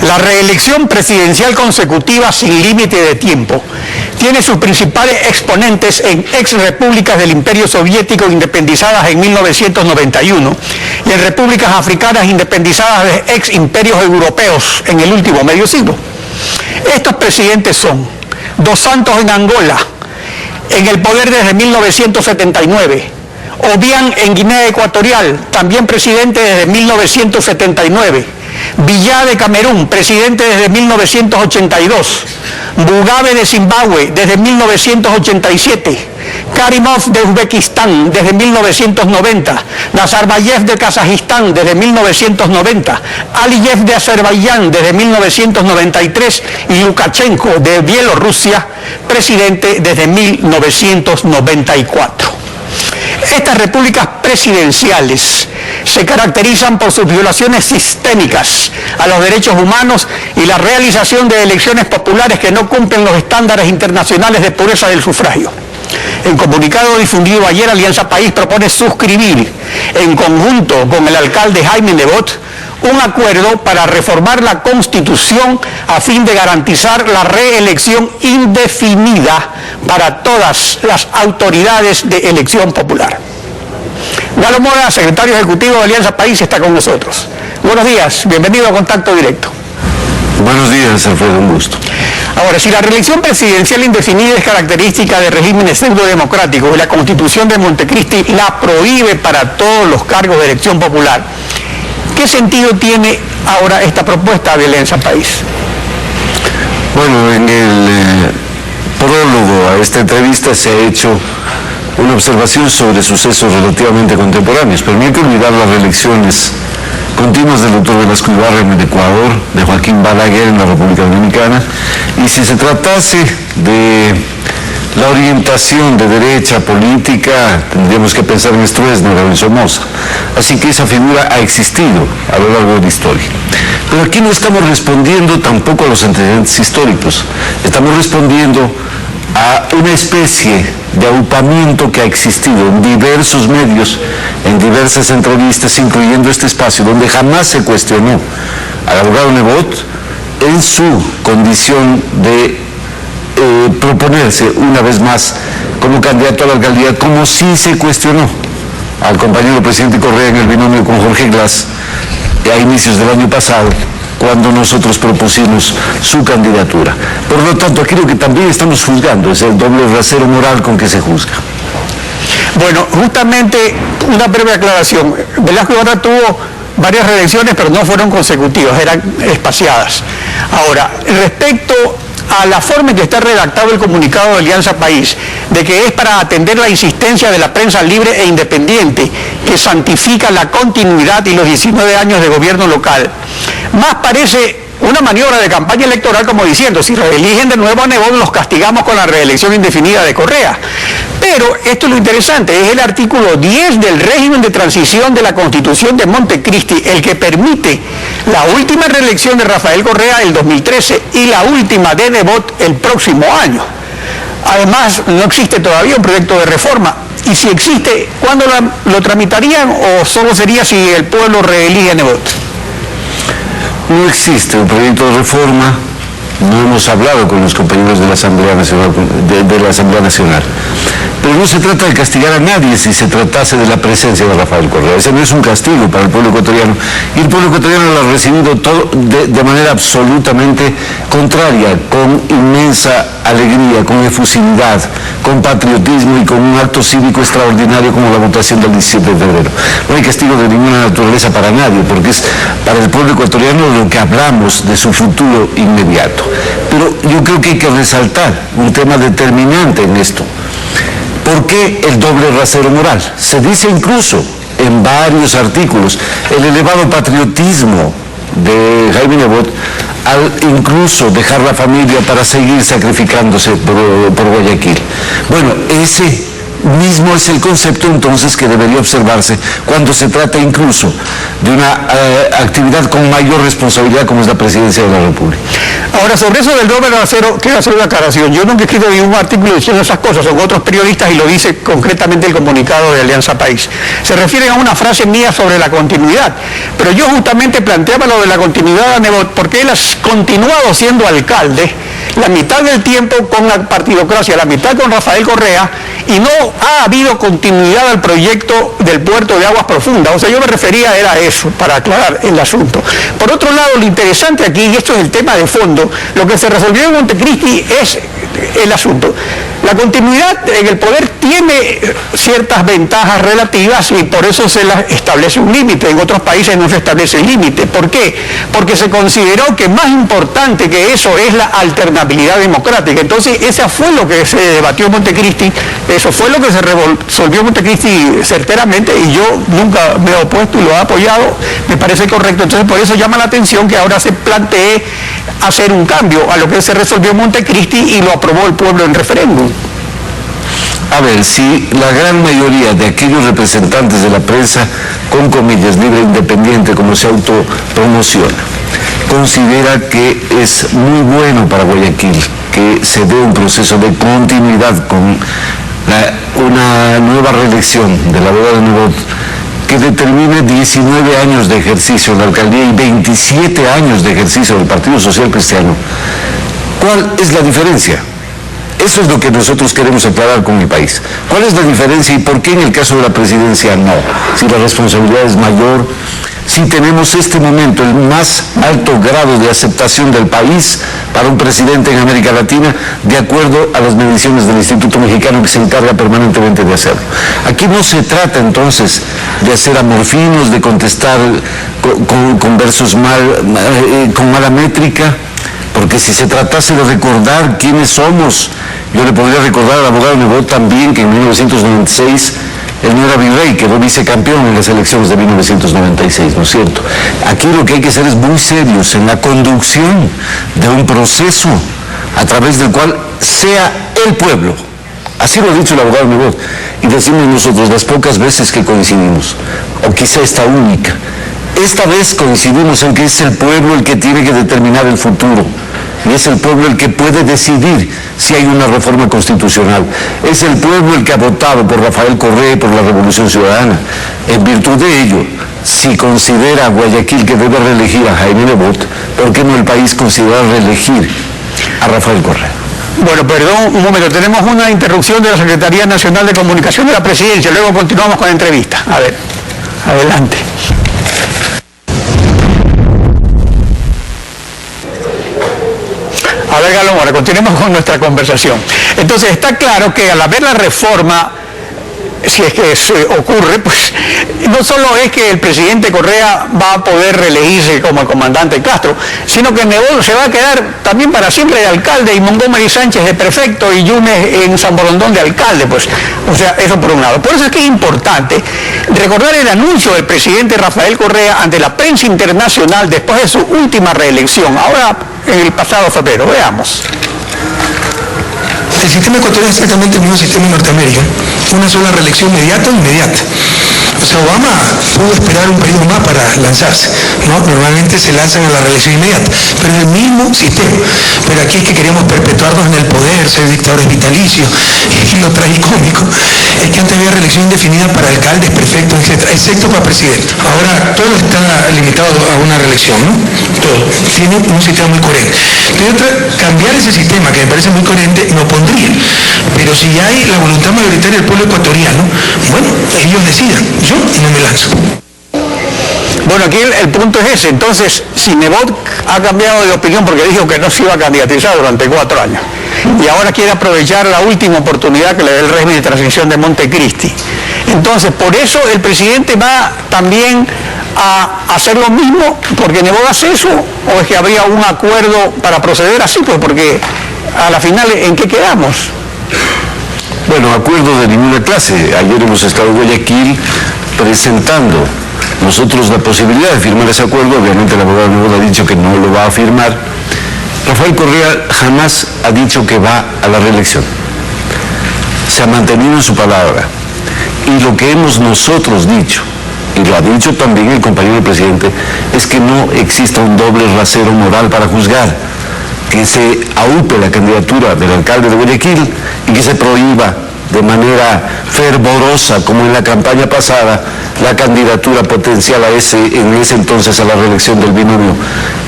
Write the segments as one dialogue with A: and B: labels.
A: La reelección presidencial consecutiva sin límite de tiempo tiene sus principales exponentes en ex repúblicas del Imperio Soviético independizadas en 1991 y en repúblicas africanas independizadas de ex imperios europeos en el último medio siglo. Estos presidentes son Dos Santos en Angola, en el poder desde 1979, Obiang en Guinea Ecuatorial, también presidente desde 1979, Biya de Camerún, presidente desde 1982, Mugabe de Zimbabue desde 1987, Karimov de Uzbekistán desde 1990, Nazarbayev de Kazajistán desde 1990, Aliyev de Azerbaiyán desde 1993 y Lukashenko de Bielorrusia, presidente desde 1994. Estas repúblicas presidenciales se caracterizan por sus violaciones sistémicas a los derechos humanos y la realización de elecciones populares que no cumplen los estándares internacionales de pureza del sufragio. En comunicado difundido ayer, Alianza País propone suscribir, en conjunto con el alcalde Jaime Nebot, un acuerdo para reformar la Constitución a fin de garantizar la reelección indefinida para todas las autoridades de elección popular. Galo Mora, secretario ejecutivo de Alianza País, está con nosotros. Buenos días, bienvenido a Contacto Directo.
B: Buenos días, Alfredo, un gusto.
A: Ahora, si la reelección presidencial indefinida es característica de regímenes pseudo-democráticos y la Constitución de Montecristi la prohíbe para todos los cargos de elección popular, ¿qué sentido tiene ahora esta propuesta de Alianza País?
B: Bueno, en el prólogo a esta entrevista se ha hecho una observación sobre sucesos relativamente contemporáneos, pero no hay que olvidar las reelecciones continuas del doctor Velasco Ibarra en el Ecuador, de Joaquín Balaguer en la República Dominicana, y si se tratase de la orientación de derecha política, tendríamos que pensar en Stroessner o en Somoza. Así que esa figura ha existido a lo largo de la historia. Pero aquí no estamos respondiendo tampoco a los antecedentes históricos, estamos respondiendo a una especie de agrupamiento que ha existido en diversos medios, en diversas entrevistas, incluyendo este espacio, donde jamás se cuestionó al abogado Nebot en su condición de proponerse una vez más como candidato a la alcaldía, como sí se cuestionó al compañero presidente Correa en el binomio con Jorge Glass a inicios del año pasado, cuando nosotros propusimos su candidatura. Por lo tanto, aquí lo que también estamos juzgando es el doble rasero moral con que se juzga.
A: Bueno, justamente una breve aclaración. Velasco Ibarra tuvo varias reelecciones, pero no fueron consecutivas, eran espaciadas. Ahora, respecto a la forma en que está redactado el comunicado de Alianza País, de que es para atender la insistencia de la prensa libre e independiente, que santifica la continuidad y los 19 años de gobierno local, más parece una maniobra de campaña electoral, como diciendo, si reeligen de nuevo a Nebot, los castigamos con la reelección indefinida de Correa. Pero esto es lo interesante, es el artículo 10 del régimen de transición de la Constitución de Montecristi el que permite la última reelección de Rafael Correa el 2013 y la última de Nebot el próximo año. Además, no existe todavía un proyecto de reforma. Y si existe, ¿cuándo lo tramitarían o solo sería si el pueblo reelige a Nebot?
B: No existe un proyecto de reforma, no hemos hablado con los compañeros de la Asamblea Nacional, pero no se trata de castigar a nadie si se tratase de la presencia de Rafael Correa. Ese no es un castigo para el pueblo ecuatoriano, y el pueblo ecuatoriano lo ha recibido todo de manera absolutamente contraria, con inmensa alegría, con efusividad, con patriotismo y con un acto cívico extraordinario como la votación del 17 de febrero. No hay castigo de ninguna naturaleza para nadie, porque es para el pueblo ecuatoriano lo que hablamos de su futuro inmediato. Pero yo creo que hay que resaltar un tema determinante en esto. ¿Por qué el doble rasero moral? Se dice incluso en varios artículos el elevado patriotismo de Jaime Nebot al incluso dejar la familia para seguir sacrificándose por Guayaquil. Bueno, ese mismo es el concepto entonces que debería observarse cuando se trata incluso de una actividad con mayor responsabilidad como es la presidencia de la República.
A: Ahora, sobre eso del doble rasero, quiero hacer una aclaración. Yo nunca he escrito ningún artículo diciendo esas cosas, son otros periodistas y lo dice concretamente el comunicado de Alianza País. Se refieren a una frase mía sobre la continuidad, pero yo justamente planteaba lo de la continuidad a Nebot porque él ha continuado siendo alcalde la mitad del tiempo con la partidocracia, la mitad con Rafael Correa, y no ha habido continuidad al proyecto del puerto de aguas profundas. O sea, yo me refería era a eso, para aclarar el asunto. Por otro lado, lo interesante aquí, y esto es el tema de fondo, lo que se resolvió en Montecristi es el asunto. La continuidad en el poder tiene ciertas ventajas relativas y por eso se establece un límite. En otros países no se establece límite. ¿Por qué? Porque se consideró que más importante que eso es la alternabilidad democrática. Entonces, eso fue lo que se debatió en Montecristi, eso fue lo que se resolvió en Montecristi certeramente y yo nunca me he opuesto y lo he apoyado, me parece correcto. Entonces, por eso llama la atención que ahora se plantee hacer un cambio a lo que se resolvió en Montecristi y lo aprobó el pueblo en referéndum.
B: A ver, si la gran mayoría de aquellos representantes de la prensa, con comillas, libre e independiente, como se autopromociona, considera que es muy bueno para Guayaquil que se dé un proceso de continuidad con una nueva reelección de la abogada Nebot, que determine 19 años de ejercicio en la alcaldía y 27 años de ejercicio del Partido Social Cristiano, ¿cuál es la diferencia? Eso es lo que nosotros queremos aclarar con mi país. ¿Cuál es la diferencia y por qué en el caso de la presidencia no? Si la responsabilidad es mayor, si tenemos este momento el más alto grado de aceptación del país para un presidente en América Latina, de acuerdo a las mediciones del Instituto Mexicano que se encarga permanentemente de hacerlo. Aquí no se trata entonces de hacer amorfinos, de contestar con versos con mala métrica, porque si se tratase de recordar quiénes somos, yo le podría recordar al abogado Nebot también que en 1996 él no era virrey, quedó vicecampeón en las elecciones de 1996, ¿no es cierto? Aquí lo que hay que hacer es muy serios en la conducción de un proceso a través del cual sea el pueblo. Así lo ha dicho el abogado Nebot. Y decimos nosotros las pocas veces que coincidimos, o quizá esta única, esta vez coincidimos en que es el pueblo el que tiene que determinar el futuro. Y es el pueblo el que puede decidir si hay una reforma constitucional. Es el pueblo el que ha votado por Rafael Correa y por la Revolución Ciudadana. En virtud de ello, si considera Guayaquil que debe reelegir a Jaime Nebot, ¿por qué no el país considera reelegir a Rafael Correa?
A: Bueno, perdón, un momento, tenemos una interrupción de la Secretaría Nacional de Comunicación de la Presidencia, luego continuamos con la entrevista. A ver, adelante. A ver, Galón, ahora continuemos con nuestra conversación. Entonces, está claro que al haber la reforma, si es que ocurre, pues no solo es que el presidente Correa va a poder reelegirse como el comandante Castro, sino que Nebot se va a quedar también para siempre de alcalde y Montgomery Sánchez de prefecto y Yunes en San Borondón de alcalde, pues, o sea, eso por un lado. Por eso es que es importante recordar el anuncio del presidente Rafael Correa ante la prensa internacional después de su última reelección, ahora en el pasado febrero. Veamos.
C: El sistema ecuatoriano es exactamente el mismo sistema en Norteamérica, una sola reelección inmediata. O sea, Obama pudo esperar un periodo más para lanzarse, ¿no? Normalmente se lanzan a la reelección inmediata, pero es el mismo sistema. Pero aquí es que queremos perpetuarnos en el poder, ser dictadores vitalicios, y lo tragicómico es que antes había reelección indefinida para alcaldes, prefectos, etc., excepto para presidente. Ahora todo está limitado a una reelección, ¿no? Todo. Tiene un sistema muy coherente. Entonces, cambiar ese sistema, que me parece muy coherente, no pondría. Pero si hay la voluntad mayoritaria del pueblo ecuatoriano, bueno, ellos decidan. Yo no me lanzo.
A: Bueno, aquí el punto es ese. Entonces, si Nebot ha cambiado de opinión porque dijo que no se iba a candidatizar durante 4 años y ahora quiere aprovechar la última oportunidad que le da el régimen de transición de Montecristi, entonces por eso el presidente va también a hacer lo mismo porque Nebot hace eso, o es que habría un acuerdo para proceder así, pues porque a la final, ¿en qué quedamos?
B: Bueno, acuerdo de ninguna clase. Ayer hemos estado en Guayaquil presentando nosotros la posibilidad de firmar ese acuerdo. Obviamente el abogado Nebot ha dicho que no lo va a firmar. Rafael Correa jamás ha dicho que va a la reelección. Se ha mantenido en su palabra. Y lo que hemos nosotros dicho, y lo ha dicho también el compañero del presidente, es que no exista un doble rasero moral para juzgar. que se aupe la candidatura del alcalde de Guayaquil y que se prohíba de manera fervorosa, como en la campaña pasada, la candidatura potencial en ese entonces a la reelección del binomio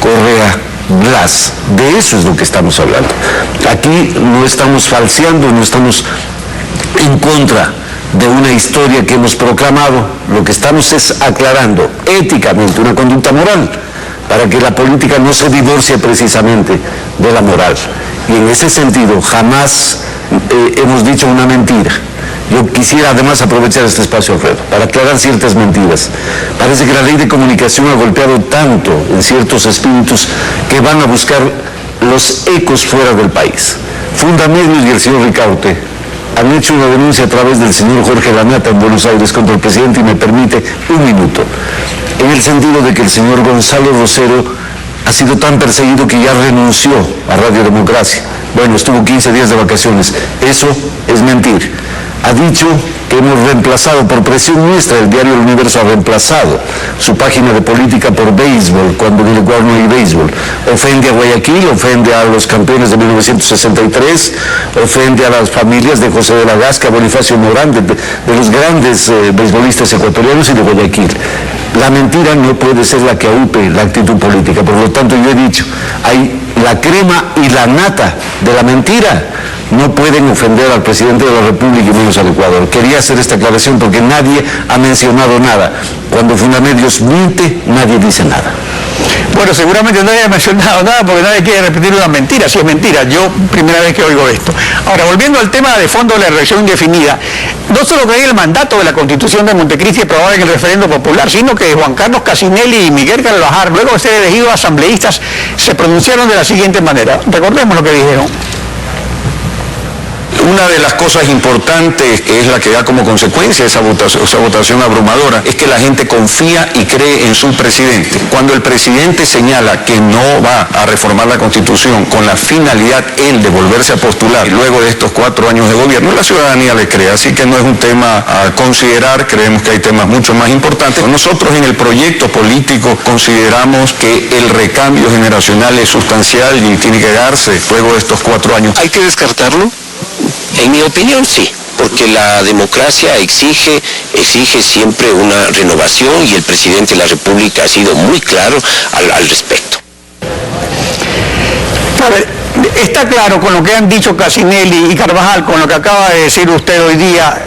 B: Correa-Blas. De eso es lo que estamos hablando. Aquí no estamos falseando, no estamos en contra de una historia que hemos proclamado. Lo que estamos es aclarando éticamente una conducta moral para que la política no se divorcie precisamente de la moral. Y en ese sentido jamás hemos dicho una mentira. Yo quisiera además aprovechar este espacio, Alfredo, para aclarar ciertas mentiras. Parece que la ley de comunicación ha golpeado tanto en ciertos espíritus que van a buscar los ecos fuera del país. Fundamedios y el señor Ricaurte han hecho una denuncia a través del señor Jorge Lanata en Buenos Aires contra el presidente, y me permite un minuto, en el sentido de que el señor Gonzalo Rosero ha sido tan perseguido que ya renunció a Radio Democracia. Bueno, estuvo 15 días de vacaciones. Eso es mentir. Ha dicho que hemos reemplazado, por presión nuestra, el diario El Universo ha reemplazado su página de política por béisbol, cuando en el Ecuador no hay béisbol. Ofende a Guayaquil, ofende a los campeones de 1963, ofende a las familias de José de la Gasca, Bonifacio Morán, de los grandes beisbolistas ecuatorianos y de Guayaquil. La mentira no puede ser la que aupe la actitud política. Por lo tanto, yo he dicho, hay la crema y la nata de la mentira. No pueden ofender al presidente de la República y menos al Ecuador. Quería hacer esta aclaración porque nadie ha mencionado nada. Cuando Fundamedios miente, nadie dice nada.
A: Bueno, seguramente nadie ha mencionado nada porque nadie quiere repetir una mentira. Si es mentira, yo primera vez que oigo esto. Ahora, volviendo al tema de fondo de la reelección indefinida, no solo que hay el mandato de la Constitución de Montecristi aprobada en el referendo popular, sino que Juan Carlos Casinelli y Miguel Carvajal, luego de ser elegidos asambleístas, se pronunciaron de la siguiente manera. Recordemos lo que dijeron.
D: Una de las cosas importantes, que es la que da como consecuencia esa votación abrumadora, es que la gente confía y cree en su presidente. Cuando el presidente señala que no va a reformar la Constitución con la finalidad él de volverse a postular luego de estos 4 años de gobierno, la ciudadanía le cree. Así que no es un tema a considerar, creemos que hay temas mucho más importantes. Nosotros en el proyecto político consideramos que el recambio generacional es sustancial y tiene que darse luego de estos 4 años.
E: ¿Hay que descartarlo? En mi opinión, sí, porque la democracia exige siempre una renovación y el presidente de la República ha sido muy claro al respecto.
A: A ver, está claro con lo que han dicho Casinelli y Carvajal, con lo que acaba de decir usted hoy día,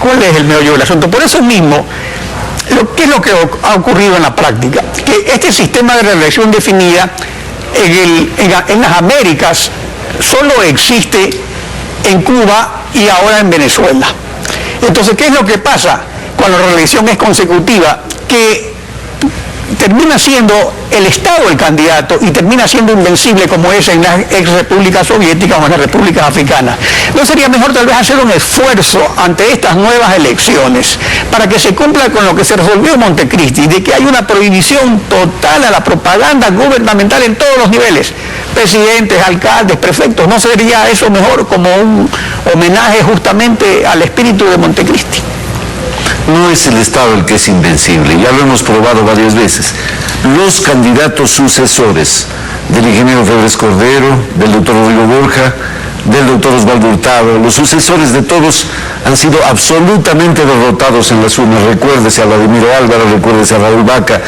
A: cuál es el meollo del asunto. Por eso mismo, ¿qué es lo que ha ocurrido en la práctica? Que este sistema de reelección definida en las Américas solo existe en Cuba y ahora en Venezuela. Entonces, ¿qué es lo que pasa cuando la reelección es consecutiva? Que termina siendo el Estado el candidato y termina siendo invencible, como es en las ex repúblicas soviéticas o en las repúblicas africanas. ¿No sería mejor tal vez hacer un esfuerzo ante estas nuevas elecciones para que se cumpla con lo que se resolvió en Montecristi, de que hay una prohibición total a la propaganda gubernamental en todos los niveles? Presidentes, alcaldes, prefectos, ¿no sería eso mejor como un homenaje justamente al espíritu de Montecristi?
B: No es el Estado el que es invencible, ya lo hemos probado varias veces. Los candidatos sucesores del ingeniero Febres Cordero, del doctor Rodrigo Borja, del doctor Osvaldo Hurtado, los sucesores de todos han sido absolutamente derrotados en las urnas. Recuérdese a Vladimiro Álvaro, recuérdese a Raúl Vaca,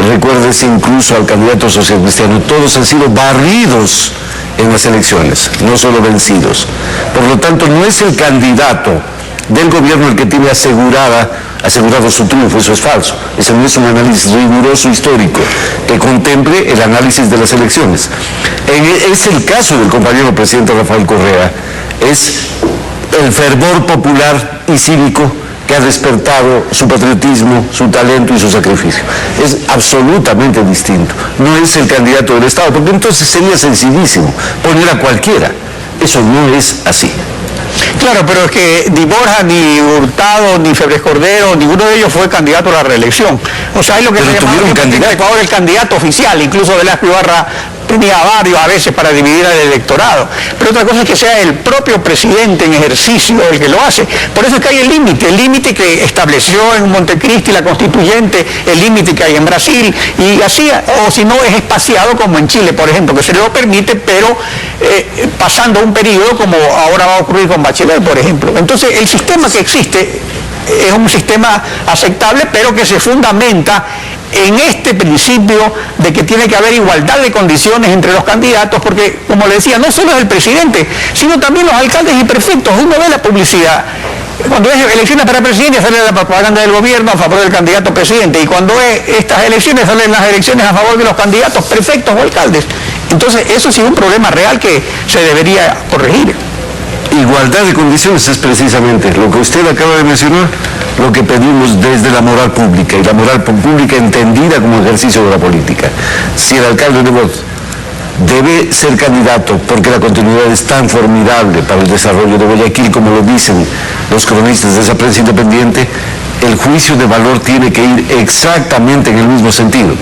B: recuérdese incluso al candidato socialcristiano. Todos han sido barridos en las elecciones, no solo vencidos. Por lo tanto, no es el candidato del gobierno el que tiene asegurado su triunfo. Eso es falso. Ese no es un análisis riguroso histórico que contemple el análisis de las elecciones. Es el caso del compañero presidente Rafael Correa, es el fervor popular y cívico que ha despertado su patriotismo, su talento y su sacrificio. Es absolutamente distinto. No es el candidato del Estado, porque entonces sería sencillísimo poner a cualquiera. Eso no es así.
A: Claro, pero es que ni Borja, ni Hurtado, ni Febres Cordero, ninguno de ellos fue candidato a la reelección. O sea, es lo que se llama en Ecuador el candidato oficial. Incluso Velasco Ibarra tenía varios a veces para dividir al electorado, pero otra cosa es que sea el propio presidente en ejercicio el que lo hace. Por eso es que hay el límite que estableció en Montecristi la constituyente, el límite que hay en Brasil, y así, o si no es espaciado como en Chile, por ejemplo, que se lo permite, pero pasando un periodo como ahora va a ocurrir con Bachelet, por ejemplo. Entonces, el sistema que existe es un sistema aceptable, pero que se fundamenta en este principio de que tiene que haber igualdad de condiciones entre los candidatos, porque, como le decía, no solo es el presidente, sino también los alcaldes y prefectos. Uno ve la publicidad. Cuando es elecciones para presidente sale la propaganda del gobierno a favor del candidato presidente, y cuando es estas elecciones salen las elecciones a favor de los candidatos prefectos o alcaldes. Entonces, eso sí es un problema real que se debería corregir.
B: Igualdad de condiciones es precisamente lo que usted acaba de mencionar, lo que pedimos desde la moral pública, y la moral pública entendida como ejercicio de la política. Si el alcalde de Nebot debe ser candidato porque la continuidad es tan formidable para el desarrollo de Guayaquil, como lo dicen los cronistas de esa prensa independiente, el juicio de valor tiene que ir exactamente en el mismo sentido.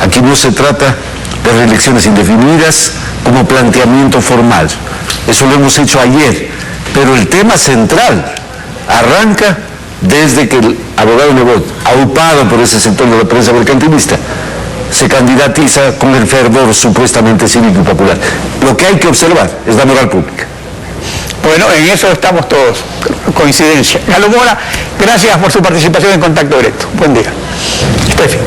B: Aquí no se trata de reelecciones indefinidas como planteamiento formal. Eso lo hemos hecho ayer, pero el tema central arranca desde que el abogado Nebot, aupado por ese sector de la prensa mercantilista, se candidatiza con el fervor supuestamente cívico y popular. Lo que hay que observar es la moral pública.
A: Bueno, en eso estamos todos, coincidencia. Galo Mora, gracias por su participación en Contacto Directo. Buen día. Steffi.